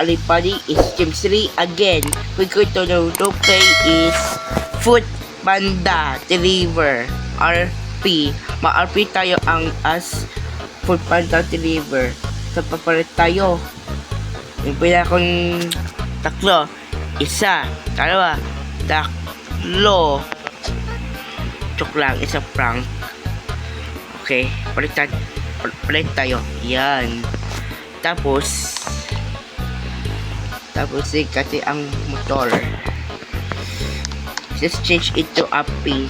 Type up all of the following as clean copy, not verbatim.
Alipadi is James 3 again. We go to play is Food Panda Deliver RP. Ma-RP tayo ang as Food Panda Deliver. So papalit tayo. Yung pila kong tatlo. Isa, dalawa, tatlo. Joke lang, isa prank. Okay, palit tayo. Yan. Tapos kasi ang motor. Just change it to a pink.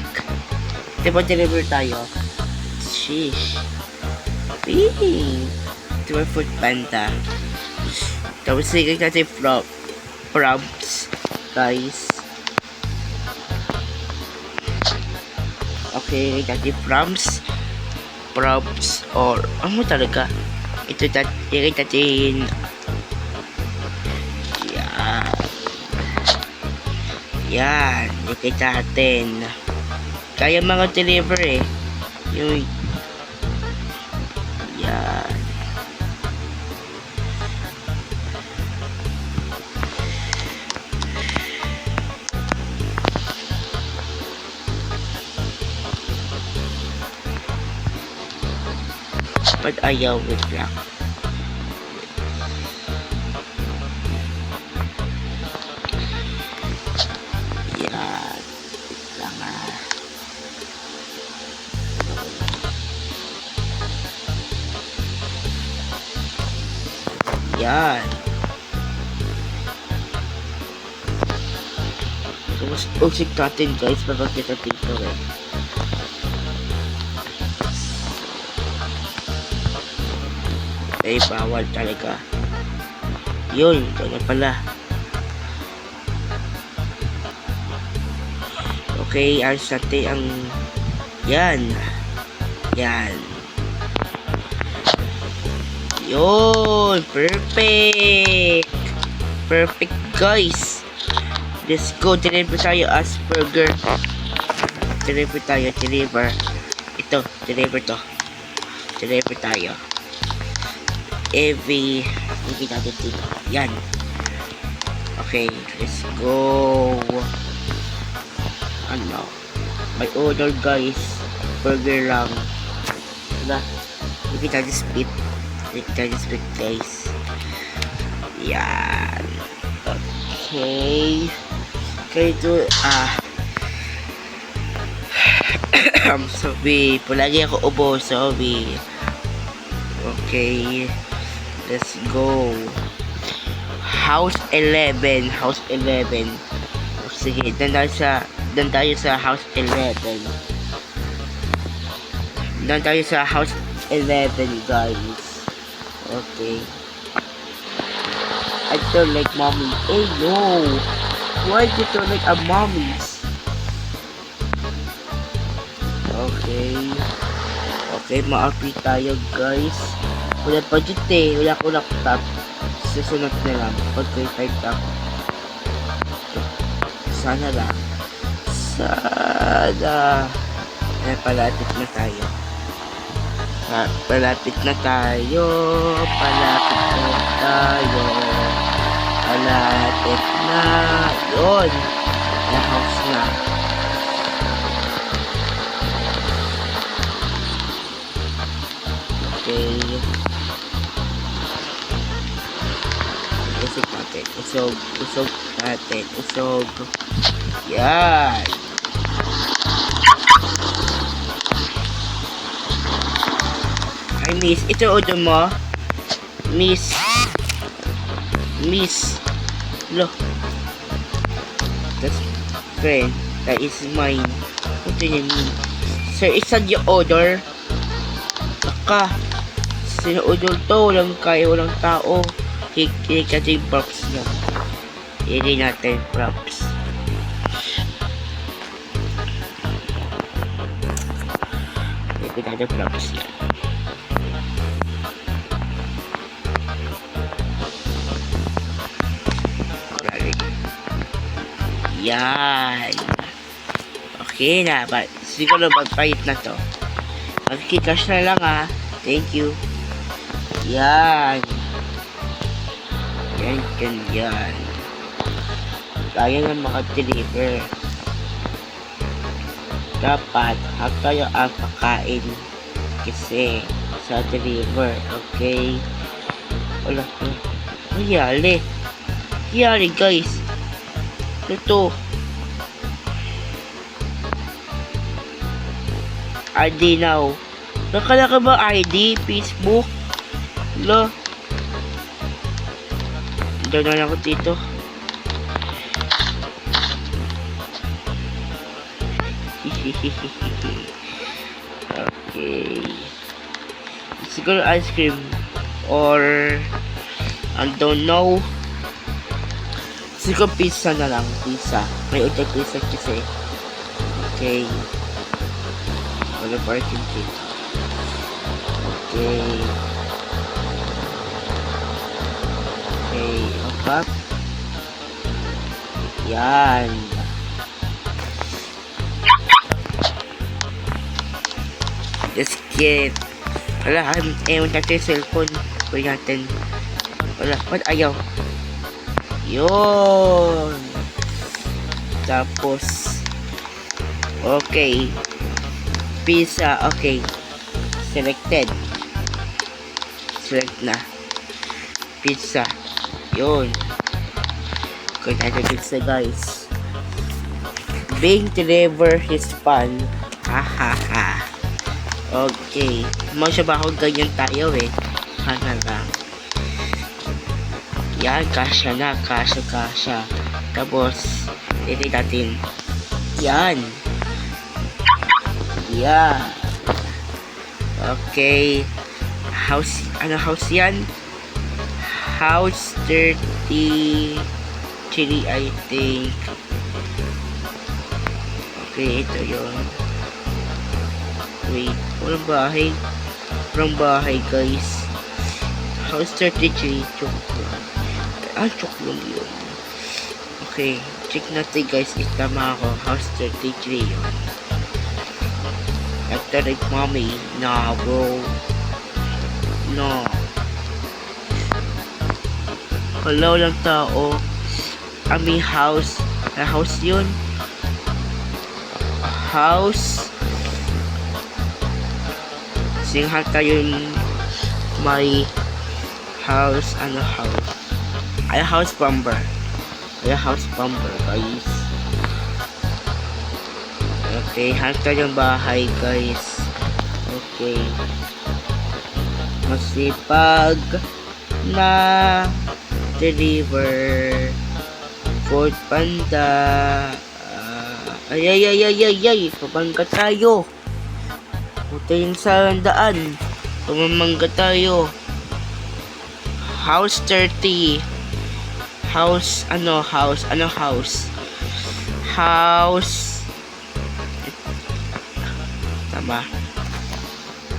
Diba deliver tayo? Sheesh. Pink. Diba Food Panda? Tapos kasi props. Guys. Okay, kasi props or ano talaga? Ito natin. Yan, ikita natin. Kaya mga deliver yung yan. Ba't ayaw with black? Yan. Tapos usik natin guys para kita dito bawal talaga. Yun, kaya pala. Okay, ayos natin ang yan. Yun, perfect guys. Let's go, deliver tayo as burger. Deliver ito, deliver tayo every natin dito. Yan. Okay, let's go. Ano, may order guys, burger lang. Diba? Hindi tayo split guys. Yan. Okay. Okay, ito sorry, palagi ako ubo, sorry. Okay, let's go. House 11. Sige, dan tayo sa House 11. Dan tayo sa House 11 guys. Okay. I don't like mommy. Hey no! Why do you don't like a mommy's? Okay, ma-RP tayo guys. Wala budget wala ko laptop. Susunod na lang. Okay, type up. Sana lang. Palapit na tayo. Palapit na yun. Na house na. Okay. Isip natin. Usog natin. Yan. Ay, miss. Ito order mo. Miss. Look. That's friend. That is mine. What do you mean? Sir, isa yung order. Baka. Sino order to? Walang tao. Kikinig kasi yung props niya. Hindi natin props. Potato Flaps yan. Yan. Okay na. Siguro magpahit na to. Magkikash na lang ha. Thank you. Yan. Yan. Kaya nga maka-deliver. Dapat tayo ang pakain. Kasi sa deliver. Okay. Wala. Nangyari guys. Ito. ID now. Nakalaka ba ID? Facebook? Lo. Doon na lang ako dito. Okay. Siguro ice cream. Or I don't know. Siguro pizza na lang. Pizza. May order pizza kasi. Okay. Wala parking kit. Okay. Okay. Yan. Just get. Wala. Ewan natin yung cellphone. Pwede natin. Wala. Ba't ayaw? Yun. Tapos. Okay. Pizza. Okay. Selected. Select na. Pizza. Yun. Kung natin pizza guys. Being deliver his fun. Hahaha. Okay. Masya ba ako ganyan tayo eh. Sana lang. Yan, kasya na. Kasya. Tapos, titignan natin. Yan. Yeah. Okay. House, ano house yan? House 33, I think. Okay, ito yun. Wait, walang bahay guys. House 33, chocolate. Chocolate yun. Okay, check natin guys if tama ako. House 33 yun. After like mommy, nah bro. No. Wala lang tao. House. House yun. House. Singhan tayo yung may house. House. Ay, house plumber. Guys. Okay, hanta yung bahay guys. Okay. Masipag na deliver Food Panda. Ay. Pabangga tayo. Puta yung sandaan. Pumamangga tayo. House 30. House. Tama.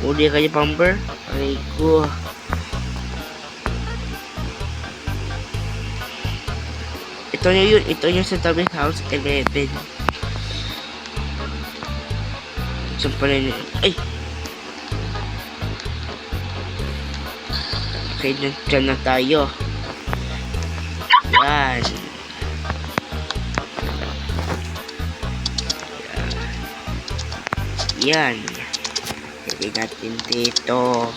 Uli kayo pamper. Aray ko. Ito yung sa tabi house 11. Saan pala yun? Ay! Okay, dyan na tayo. Yan. Yan. Pwede natin dito.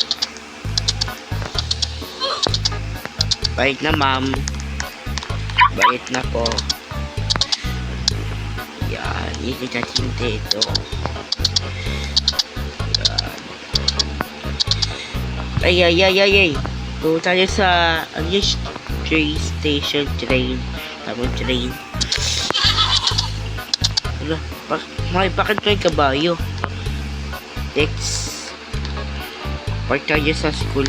Bait na ma'am. Bait na po. Yan. Pwede natin dito. Yan. Ay. Punta tayo sa train station. Tamang train. Ano? Bakit kayo kabayo? Next. Park tayo sa school.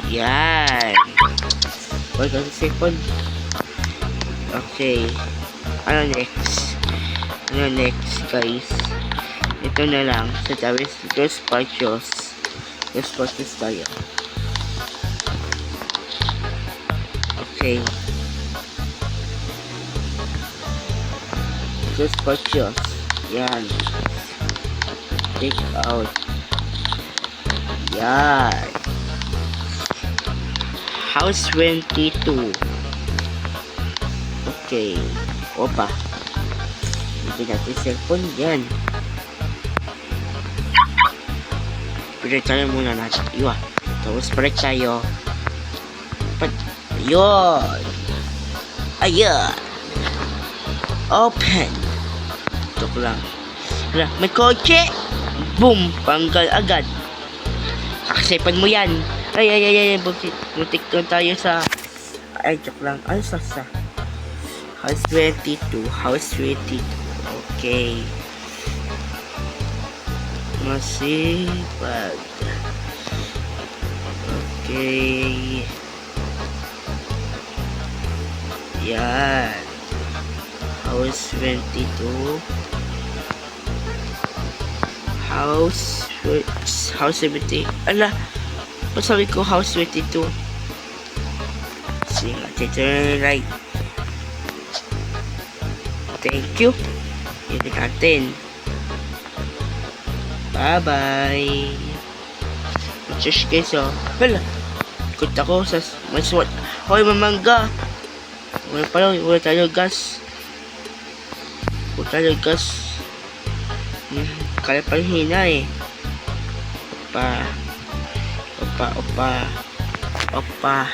Yan. Park tayo sa second. Okay. Ano next? Ano next, guys? Ito na lang. Sa Dos Pachos tayo. Okay. Dos Pachos. Yan. Take out. Yan. House 22. Okay. Opa. Hindi natin cellphone. Yan. Break tayo muna natin. Iwa. Tapos break tayo. Ayun. Ayun. Open. Ito lang. Wala. May kotse. Boom. Panggal agad. Kaksipan mo yan. Ay. Butik doon tayo sa... Ay, joke lang. Ano sa... House 22. House 22. Okay. Masipag. Okay. Yan. House 22. House 70. Ala. Ba't sabi ko house 22? Sige nga. Turn right. Thank you. Yun natin. Bye-bye. Cheers guys, oh. Wala. Ikot ako sa... May SWAT. Hoy, mamangga. Wala tayo gas. Kaya pala hina eh. Opa.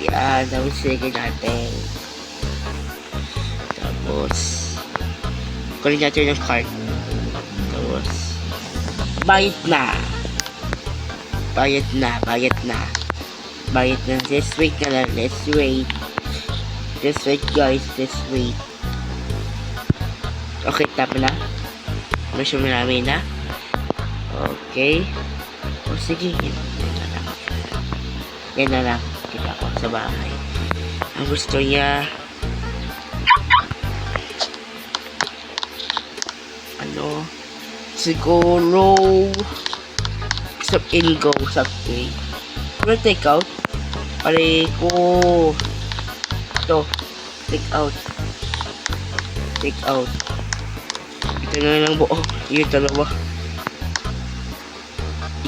Yan. Tapos sige natin. Tapos kunin natin yung card. Tapos bayad na. Let's wait na lang. Let's wait guys. Let's wait. Okay, tap na. Medyo marami na. Okay. O sige, yan na lang. Kita ko sa bahay. Ang gusto niya, ano, siguro in-go something. Pero take out. Pare ko. Ito. Take out. Ito na lang buo. Yung dalawa.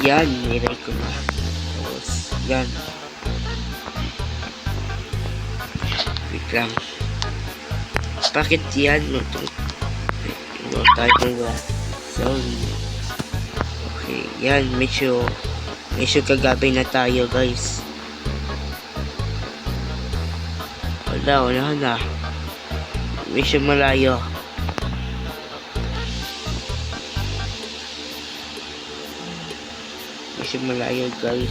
Yan. Niray ko na. Tapos, yan. Wait lang. Bakit yan? Ito tayo ba? Sorry. Okay. Yan. Medyo kagabi na tayo, guys. Wala na. Medyo malayo. Guys.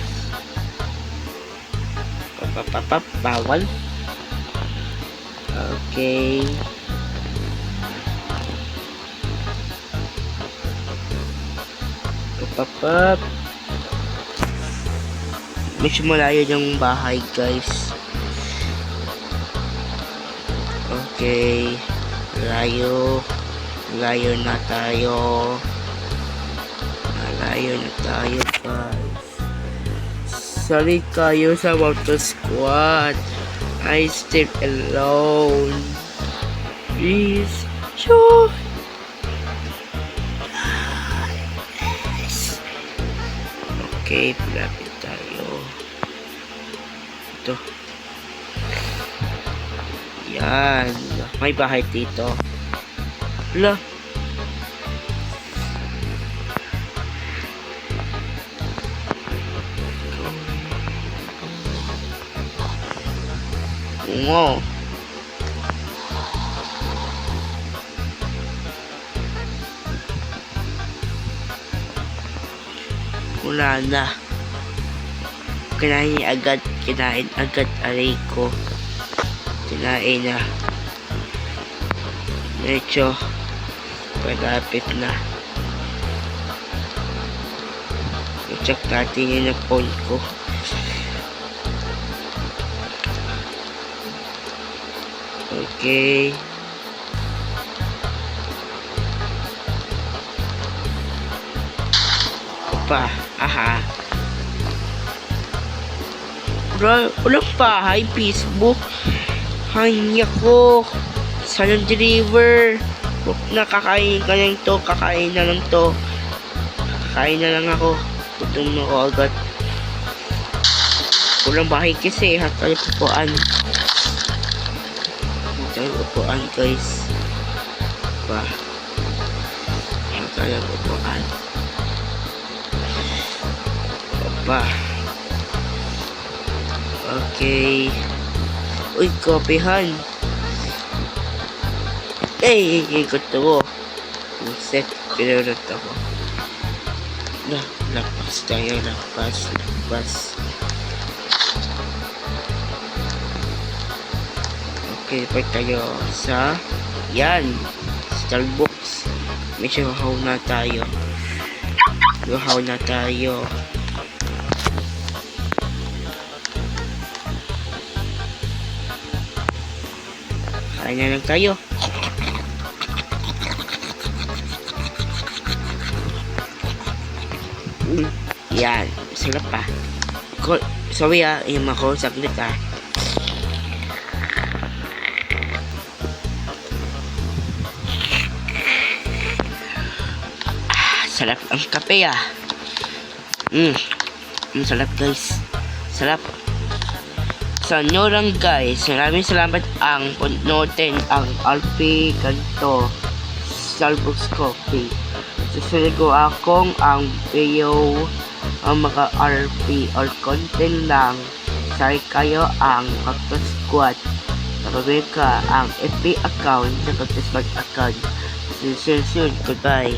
Bawal. Okay. Medyo malayo yung bahay, guys. Okay. Layo na tayo, guys. Sorry kayo sa Motor Squad. I stay alone. Please join. Okay, lapit tayo. Ito. Yan. May bahay dito. Wala. Wow. Wala na. Kinain agad aray ko. Kinain na. Medyo palapit na. I-check natin yung phone ko. Okay. pa. Aha. Walang bahay, Facebook. Hanya ko. Sana deliver. Huwag na, kakain ka lang to. Kakain na lang to. Kakain na lang ako. Gutom na ako agad. Walang bahay kasi. Tayo upuan. Tayo upuan, guys. Pa. Tayo upuan. Pa. Okay. Uy, kopihan. Ikot ako. Set, pinurot ako. Lapas tayo, lapas. Okay, pa tayo sa yan, Starbucks. May suhaw na tayo. Kain na lang tayo. Yan, sarap pa. Sorry yung ako, saglit sarap ang kape sarap guys. Sarap. Sa inyo lang guys. Maraming salamat ang punutin ang RP ganito Starbucks Coffee. Susunod ko akong ang video ang mga RP or content lang. Sorry kayo ang Cactus Squad. Nakabili ka ang FB account sa Cactus Squad account. Soon. Goodbye.